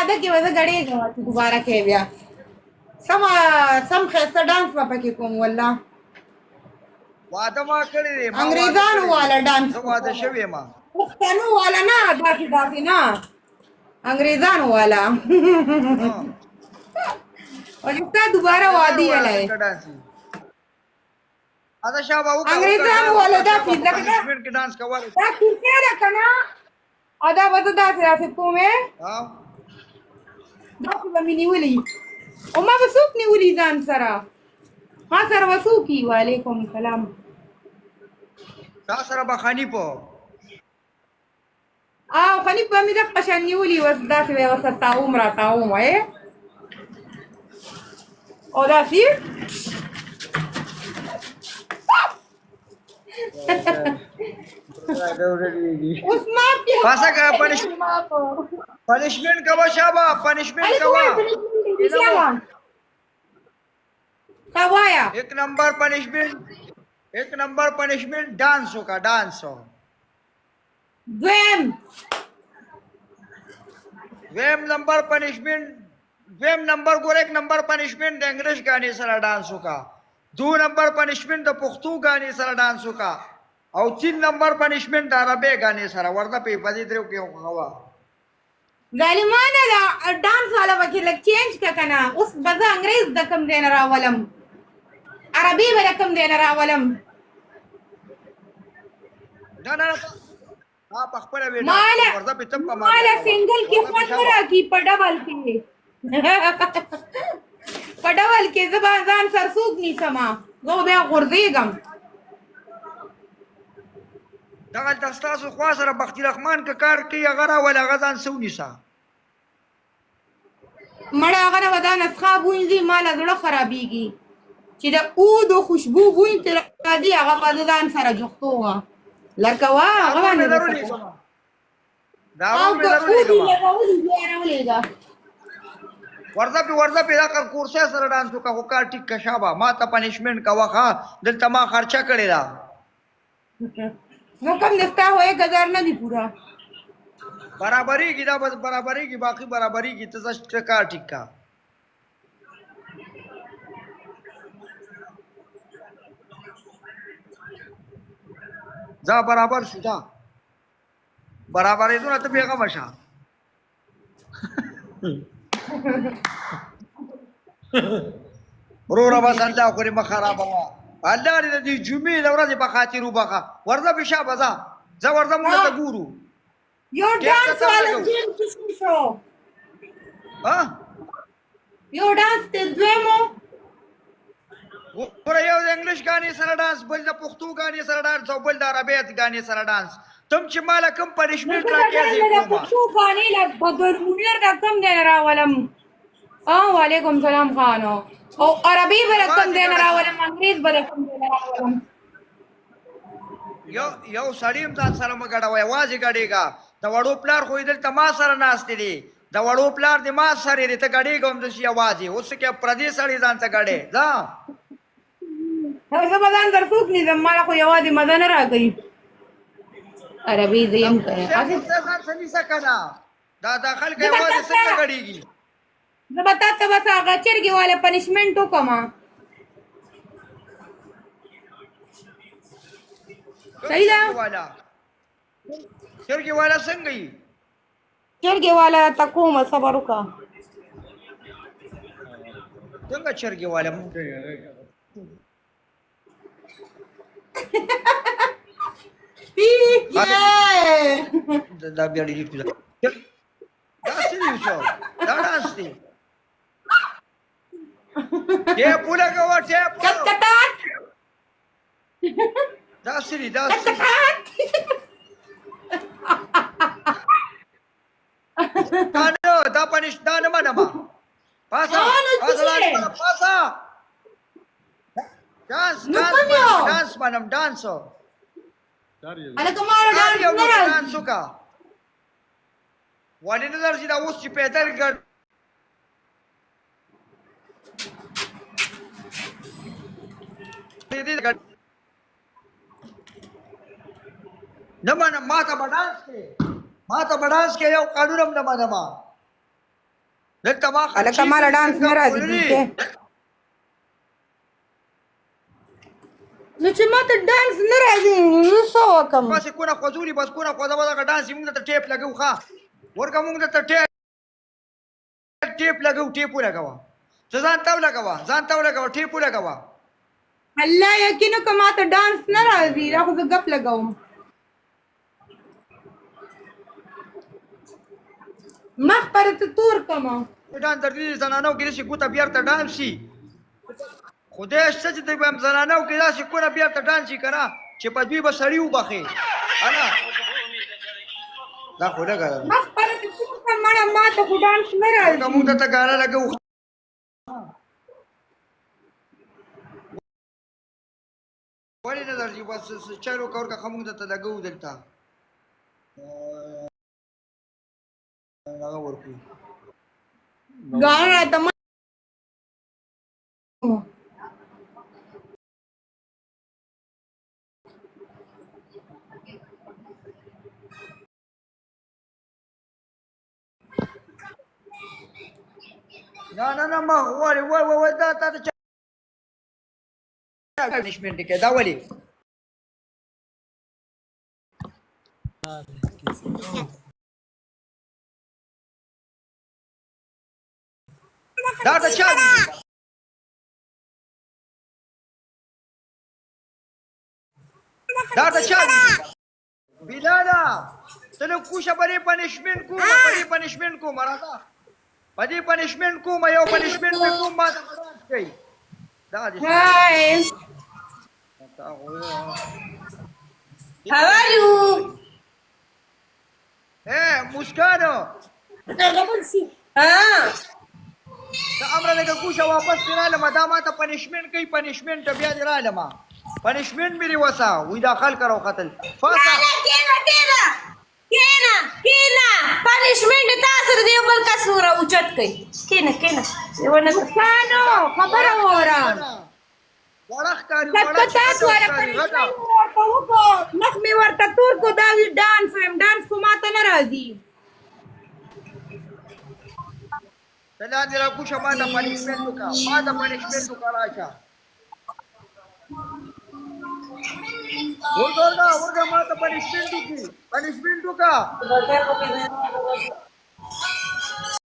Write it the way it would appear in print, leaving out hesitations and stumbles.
واده کې وځه غړېږم چې دوباره کې بیا سم ښایسته ډانس به پکې کوم والله واده ما کړی دی انګریزانو والا ډانس زه واده شوی ما پښتنو والا نه داسې نه انګریزانو والا او ستا دوباره وادي یلای ادا شابه او انګریزانو والا داسې لکه پنشمنت کې ډانس کول دا کیسه ده کنه ادا وځه داسې کومه ها دا خو به مې نیولي او ما به څوک نیولي ځان سره ما سره به څوک وي وعلیکم السلام تا سره به خنیفو او خنیف به مې دغه شان نیولي وس داسې به ورته تاوم راتاوم وایې او داسې اوس ما پاسه کا پنشمنت کوا شابه پنشمنٹ کوا کوایا ایک نمبر پنشمنٹ ڈانس کا ڈانس ہو دویم نمبر پنشمنٹ گور ایک نمبر پنشمنٹ انگلش گانے سره ډانس وکا 2 نمبر پنشمنٹ د پښتو غانې سره ډانس وکا او 3 نمبر پنشمنٹ د عربي غانې سره ورته په پدې درو کې هوا ظالمانه دا ډانس والا وکي لک چینج کا کنه اوس بزا انګريز د کم دین راولم عربي به کم دین راولم نه په خپل ویډیو ورته په تم په مال سنگل کې خپل را کی په ډبل کې پډول کې زبان ځان سرسوق نیسما زه بیا غورځېږم دغه تاسو خوا سره بختي رحمان کا کار کوي هغه را ولا غزان سو نیسا مړه هغه نه ودان اسخاب وینځي مال زړه خرابېږي چې د اود خوشبو وین تر راځي هغه په ځان سره جوختوه لکه وا هغه باندې دا ورځه په دا کورسه سره ډانس وکړه خو کار ټیک کا شابه ما ته پنشمنت کا وخه دلته ما خرچه کړی دا نو کوم دستا ہوئے گزار نه دی پورا برابرۍ کی دا بس برابرۍ کی باقی برابرۍ کی ته څه کار ټیک کا ځا برابر شو ځا برابرۍ ته ته بیغه مشه ورورا بس الله خوري مخرب الله دې جمعې د ورځې په خاطر وبخه ورځه په شابه ځه ورځه موږ ته ګورو یو ډانس والا ټیم کیسه شو ها یو ډانس ته دویمو ور یو د انګلیش غانې سره ډانس بل د پښتو غانې سره ډانس او بل د عربي غانې سره ډانس تم چې مال کم پنشمنت راکې د پښتو غانې لا بدر مونیر د کم دی راولم وعلیکم السلام خانو او عربي به کم دی راولم انګریز به کم دی راولم یو سړیم ځان سره مګړوي واځي غړېګا د وړو پلار خو دلته ما سره ناشته دي د وړو پلار د ما سره دې ته غړېګم د شي आवाज اوس کې پردي سړی ځان ته غړې ځه هغه بدن درڅوک نه زماره خو یوازې مدن راګي عربي زیم کوي اته ځان سني سکنا دا داخل کې आवाज څنګه غړېږي زه به تاسو بس هغه چرګي والا پنشمنت وکما صحیح ده چرګي والا څنګه یې چرګي والا تکوم صبر وکا څنګه چرګي والا مونږ دا بیا دې دا څه دی شو دا ډانس دی ټیپ لګاوه ټیپ کټکټ دا سری دا دا پنځ دا نه منما پاسا پاسا ډانس منم ډانسو انا کومه ډانس وکا وړي نه درځي دا اوس چې پیدل ګر نه منم ما ته بډانس کې یو قانون هم نه منم دلته ما هلکه ماله ډانس نه راځي بیخي. نو چې ماته ډانس نه راځي نو څه وکړم؟ بس کونه خوځولي بس کونه خوځه به ډانس موږ ته ټیپ لګو ښه ورکه موږ ته ټیپ لګو ټیپ ولګوه ته ځان ته ولګوه ټیپ ولګوه. الله یقین وکړه ماته ډانس نه راځي دا خو زه ګپ لګوم. مخ پر ته تور کما ډانس در دې زنانو کې داسې ګوته بیرته ډانس شي خدای شته چې دوی به هم زنانو کې داسې کونه بیرته ډانس شي که نه چې په دوی به سړي وبخې انا دا خو لږه ده مخ پر ته تور کما مړه ماته خو ډانس نه راځي. موږ ته ګاڼه لګو ولې نه درځي بس چلو کور که ښه موږ ته لګو دلته هغه ورکوي ګاڼه راته مه نه ما وای دا تا ته پنشمنټ کې دا ولې دا ته چا بلالا ته کوشه باندې پنشمنټ کوم راځه پدې پنشمنټ کوم یو پنشمنټ کوم ما ته خلاص کړي دا دې هاي how are you مسکانو ها ته امر لکه کوشه واپس رااله ما دا ما ته پنشمنټ کوي پنشمنټ بیا دې رااله ما پنشمنټ مې وسا وې داخل کرو قتل فاسا کینا پنشمنٹ تاسو د یو بل کس ور اوچت کئ کینا ونه مسکانو خبره وره وړخ کاری تاسو ورته پنشمنټ ورته وکړو مخ مې ورته تور کو دا وی ډانس خو ماته نه راځي تلا دې را کوشه ما ته پنشمنټ وکړه راشه ورګه ما ته پنشمنټ وکړه